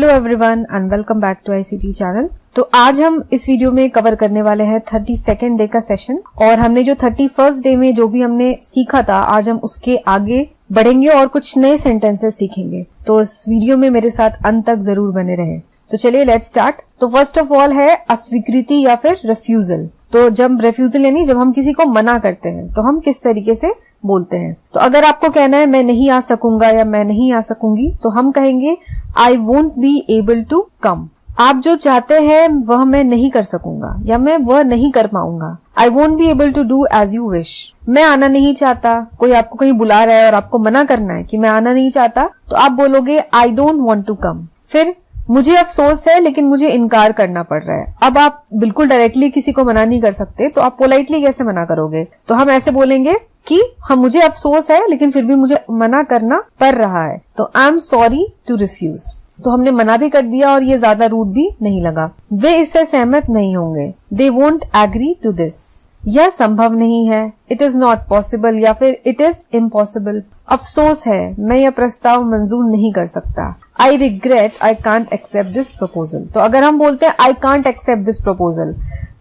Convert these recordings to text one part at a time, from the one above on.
Hello everyone and welcome back to ICT channel. तो आज हम इस वीडियो में कवर करने वाले हैं 32nd डे का सेशन, और हमने जो 31st डे में जो भी हमने सीखा था आज हम उसके आगे बढ़ेंगे और कुछ नए सेंटेंसेस सीखेंगे। तो इस वीडियो में मेरे साथ अंत तक जरूर बने रहें। तो चलिए लेट्स स्टार्ट। तो फर्स्ट ऑफ ऑल है अस्वीकृति या फिर रिफ्यूजल। तो जब रिफ्यूजल यानी जब हम किसी को मना करते हैं तो हम किस तरीके से बोलते हैं। तो अगर आपको कहना है मैं नहीं आ सकूंगा या मैं नहीं आ सकूंगी तो हम कहेंगे I won't be able to come. आप जो चाहते हैं वह मैं नहीं कर सकूंगा या मैं वह नहीं कर पाऊंगा। I won't be able to do as you wish. मैं आना नहीं चाहता, कोई आपको कहीं बुला रहा है और आपको मना करना है कि मैं आना नहीं चाहता, तो आप बोलोगे I don't want to come. फिर मुझे अफसोस है लेकिन मुझे इनकार करना पड़ रहा है। अब आप बिल्कुल डायरेक्टली किसी को मना नहीं कर सकते, तो आप पोलाइटली कैसे मना करोगे? तो हम ऐसे बोलेंगे कि हम मुझे अफसोस है लेकिन फिर भी मुझे मना करना पड़ रहा है। तो I am sorry to refuse. तो हमने मना भी कर दिया और ये ज्यादा रूड भी नहीं लगा। वे इससे सहमत नहीं होंगे। They won't agree to this. यह संभव नहीं है। इट इज नॉट पॉसिबल या फिर इट इज इम्पॉसिबल। अफसोस है, मैं यह प्रस्ताव मंजूर नहीं कर सकता। I regret I can't accept this proposal. तो अगर हम बोलते हैं I can't accept this proposal,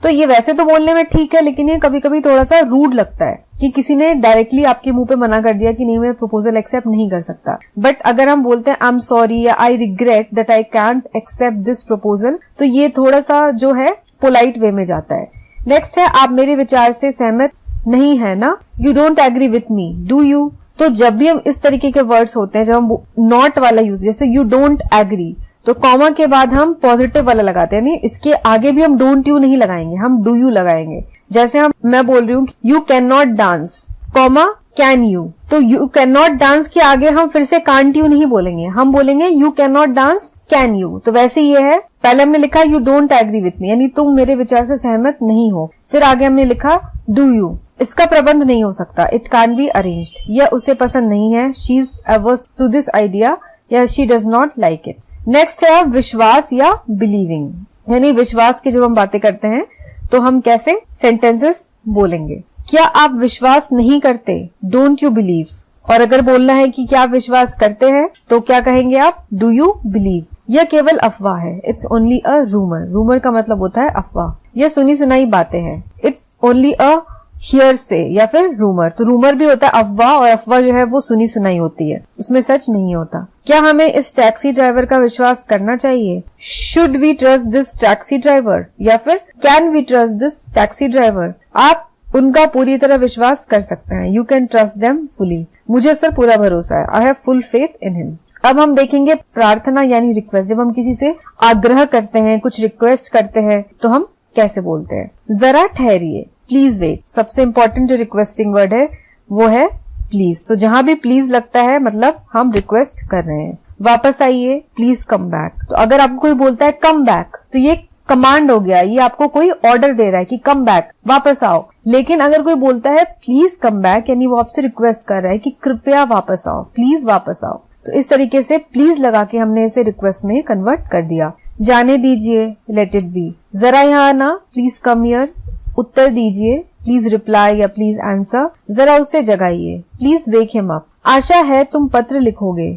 तो ये वैसे तो बोलने में ठीक है लेकिन ये कभी कभी थोड़ा सा रूड लगता है कि किसी ने डायरेक्टली आपके मुंह पे मना कर दिया कि नहीं मैं प्रपोजल एक्सेप्ट नहीं कर सकता। बट अगर हम बोलते हैं आई एम सॉरी या I regret that I can't accept this proposal, तो ये थोड़ा सा जो है पोलाइट वे में जाता है। नेक्स्ट है आप मेरे विचार से सहमत नहीं है ना। You don't agree with me do you. तो जब भी हम इस तरीके के वर्ड्स होते हैं, जब हम नॉट वाला यूज, जैसे यू डोंट एग्री, तो कॉमा के बाद हम पॉजिटिव वाला लगाते हैं। नहीं, इसके आगे भी हम डोंट यू नहीं लगाएंगे, हम डू यू लगाएंगे। जैसे मैं बोल रही हूँ you can not dance, comma can you, तो यू कैन नॉट डांस के आगे हम फिर से कांट यू नहीं बोलेंगे, हम बोलेंगे you can not dance can you. तो वैसे ये है, पहले हमने लिखा you don't agree with me यानी तुम मेरे विचार से सहमत नहीं हो, फिर आगे हमने लिखा डू यू, इसका प्रबंध नहीं हो सकता, इट कैन बी अरेंज्ड, यह उसे पसंद नहीं है, she is averse to this idea या she does not like it. Next है विश्वास या बिलीविंग, यानी विश्वास की जब हम बातें करते हैं तो हम कैसे सेंटेंसेस बोलेंगे। क्या आप विश्वास नहीं करते? Don't you believe. और अगर बोलना है कि क्या आप विश्वास करते हैं तो क्या कहेंगे आप? Do you believe. यह केवल अफवाह है, it's only a rumour. Rumour का मतलब होता है अफवाह, यह सुनी सुनाई बातें हैं। इट्स ओनली अ हियर से या फिर रूमर। तो रूमर भी होता है अफवाह, और अफवाह जो है वो सुनी सुनाई होती है, उसमें सच नहीं होता। क्या हमें इस टैक्सी ड्राइवर का विश्वास करना चाहिए? Should we trust this taxi driver या फिर can we trust this taxi driver. आप उनका पूरी तरह विश्वास कर सकते हैं। You can trust them fully. मुझे उस पर पूरा भरोसा है। I have full faith in him. अब हम देखेंगे प्रार्थना यानी रिक्वेस्ट। जब हम किसी से आग्रह करते हैं, कुछ रिक्वेस्ट करते हैं, तो हम कैसे बोलते हैं? जरा ठहरिए, प्लीज वेट। सबसे इंपॉर्टेंट जो रिक्वेस्टिंग वर्ड है वो है प्लीज। तो जहां भी प्लीज लगता है मतलब हम रिक्वेस्ट कर रहे हैं। वापस आइए, प्लीज कम बैक। तो अगर आपको कोई बोलता है कम बैक तो ये कमांड हो गया, ये आपको कोई ऑर्डर दे रहा है कि कम बैक, वापस आओ। लेकिन अगर कोई बोलता है प्लीज कम बैक यानी वो आपसे रिक्वेस्ट कर रहा है कि कृपया वापस आओ, प्लीज वापस आओ। तो इस तरीके से प्लीज लगा के हमने इसे रिक्वेस्ट में कन्वर्ट कर दिया। जाने दीजिए, लेट इट बी। जरा यहाँ आना, प्लीज कम हियर। उत्तर दीजिए, प्लीज रिप्लाई या प्लीज आंसर। जरा उसे जगाइए, प्लीज वेक हिम अप। आशा है तुम पत्र लिखोगे,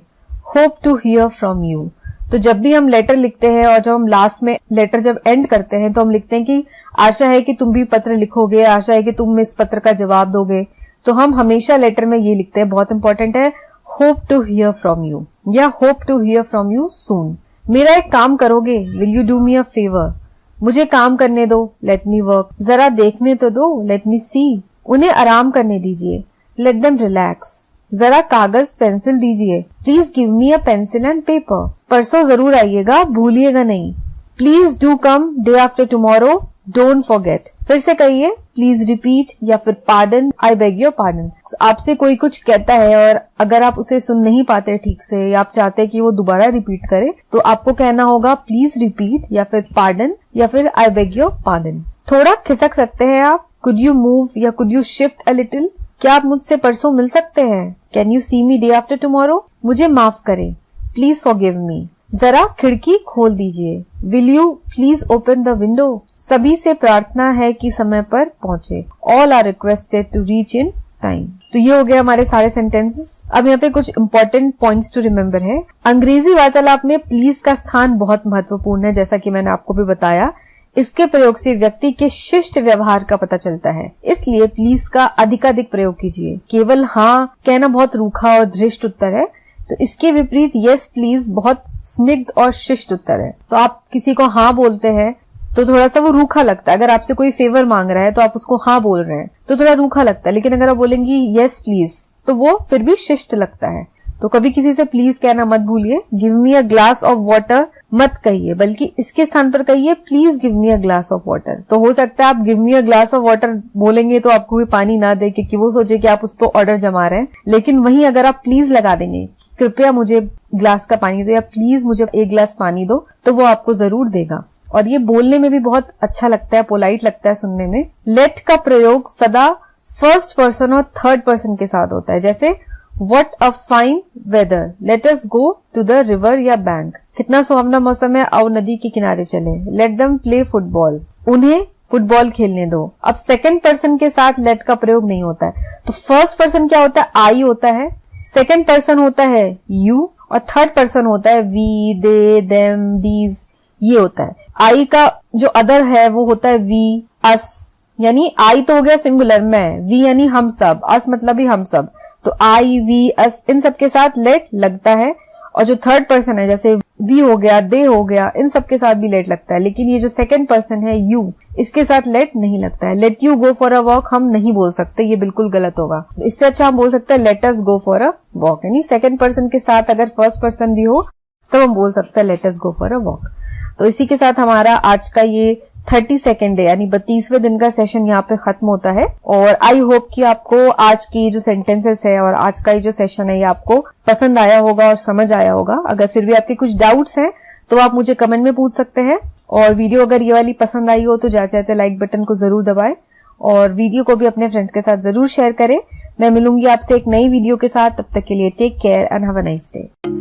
hope to hear from you. तो जब भी हम लेटर लिखते हैं और जब हम लास्ट में लेटर जब एंड करते हैं तो हम लिखते हैं कि आशा है कि तुम भी पत्र लिखोगे, आशा है कि तुम इस पत्र का जवाब दोगे। तो हम हमेशा लेटर में ये लिखते हैं, बहुत इंपॉर्टेंट है, hope to hear from you या hope to hear from you soon. मेरा एक काम करोगे, will you do me a favour. मुझे काम करने दो, लेट मी वर्क। जरा देखने तो दो, लेट मी सी। उन्हें आराम करने दीजिए, लेट देम रिलैक्स। जरा कागज पेंसिल दीजिए, please give me a pencil and paper. परसों जरूर आइएगा, भूलिएगा नहीं। Please do come day after tomorrow, don't forget. फिर से कहिए, प्लीज रिपीट या फिर pardon, I beg your pardon. आपसे कोई कुछ कहता है और अगर आप उसे सुन नहीं पाते ठीक से या आप चाहते हैं कि वो दोबारा रिपीट करे, तो आपको कहना होगा प्लीज रिपीट या फिर पार्डन या फिर आई बेग योर पार्डन। थोड़ा खिसक सकते हैं आप, कुड यू मूव या could you shift a little. क्या आप मुझसे परसों मिल सकते हैं? Can you see me day after tomorrow. मुझे माफ करें, प्लीज फॉरगिव मी। जरा खिड़की खोल दीजिए, will you please open the window. सभी से प्रार्थना है कि समय पर पहुंचे, all are requested to reach in time. तो ये हो गया हमारे सारे सेंटेंसेस। अब यहाँ पे कुछ इंपॉर्टेंट पॉइंट्स टू रिमेम्बर है। अंग्रेजी वार्तालाप में प्लीज का स्थान बहुत महत्वपूर्ण है, जैसा कि मैंने आपको भी बताया। इसके प्रयोग से व्यक्ति के शिष्ट व्यवहार का पता चलता है, इसलिए प्लीज का अधिकाधिक प्रयोग कीजिए। केवल हाँ कहना बहुत रूखा और धृष्ट उत्तर है, तो इसके विपरीत यस प्लीज बहुत स्निग्ध और शिष्ट उत्तर है। तो आप किसी को हाँ बोलते हैं तो थोड़ा सा वो रूखा लगता है। अगर आपसे कोई फेवर मांग रहा है तो आप उसको हाँ बोल रहे हैं तो थोड़ा रूखा लगता है, लेकिन अगर आप बोलेंगी यस प्लीज तो वो फिर भी शिष्ट लगता है। तो कभी किसी से प्लीज कहना मत भूलिए। Give me a glass of water मत कहिए, बल्कि इसके स्थान पर कहिए please give me a glass of water. तो हो सकता है आप give me a glass of water बोलेंगे तो आपको भी पानी ना दे, क्योंकि वो सोचे कि आप उस पर ऑर्डर जमा रहे हैं। लेकिन वहीं अगर आप प्लीज लगा देंगे, कृपया मुझे ग्लास का पानी दो या प्लीज मुझे एक गिलास पानी दो, तो वो आपको जरूर देगा। और ये बोलने में भी बहुत अच्छा लगता है, पोलाइट लगता है सुनने में। लेट का प्रयोग सदा फर्स्ट पर्सन और थर्ड पर्सन के साथ होता है, जैसे What a fine weather, let us go to the river या बैंक। कितना सुहावना मौसम है, आओ नदी के किनारे चले। Let them play football, उन्हें फुटबॉल खेलने दो। अब सेकंड पर्सन के साथ लेट का प्रयोग नहीं होता है। तो फर्स्ट पर्सन क्या होता है, आई होता है, सेकंड पर्सन होता है यू, और थर्ड पर्सन होता है वी, दे, देम, दीज, ये होता है। आई का जो अदर है वो होता है वी, अस, यानी आई तो हो गया सिंगुलर मैं, वी यानी हम सब, अस मतलब ही हम सब। तो आई, वी, अस, इन सब के साथ लेट लगता है। और जो थर्ड पर्सन है, जैसे वी हो गया, दे हो गया, इन सब के साथ भी लेट लगता है। लेकिन ये जो सेकंड पर्सन है यू, इसके साथ लेट नहीं लगता है। Let you go for a walk हम नहीं बोल सकते, ये बिल्कुल गलत होगा। इससे अच्छा हम बोल सकते हैं let us go for a walk, यानी सेकंड पर्सन के साथ अगर फर्स्ट पर्सन भी हो तब हम बोल सकते हैं let us go for a walk. तो इसी के साथ हमारा आज का ये 32nd डे यानी 32वें दिन का सेशन यहाँ पे खत्म होता है। और आई होप कि आपको आज की जो सेंटेंसेस है और आज का ये जो सेशन है ये आपको पसंद आया होगा और समझ आया होगा। अगर फिर भी आपके कुछ डाउट्स हैं तो आप मुझे कमेंट में पूछ सकते हैं। और वीडियो अगर ये वाली पसंद आई हो तो चाहते लाइक बटन को जरूर दबाएं और वीडियो को भी अपने फ्रेंड के साथ जरूर शेयर करें। मैं मिलूंगी आपसे एक नई वीडियो के साथ, तब तक के लिए take care and have a nice day.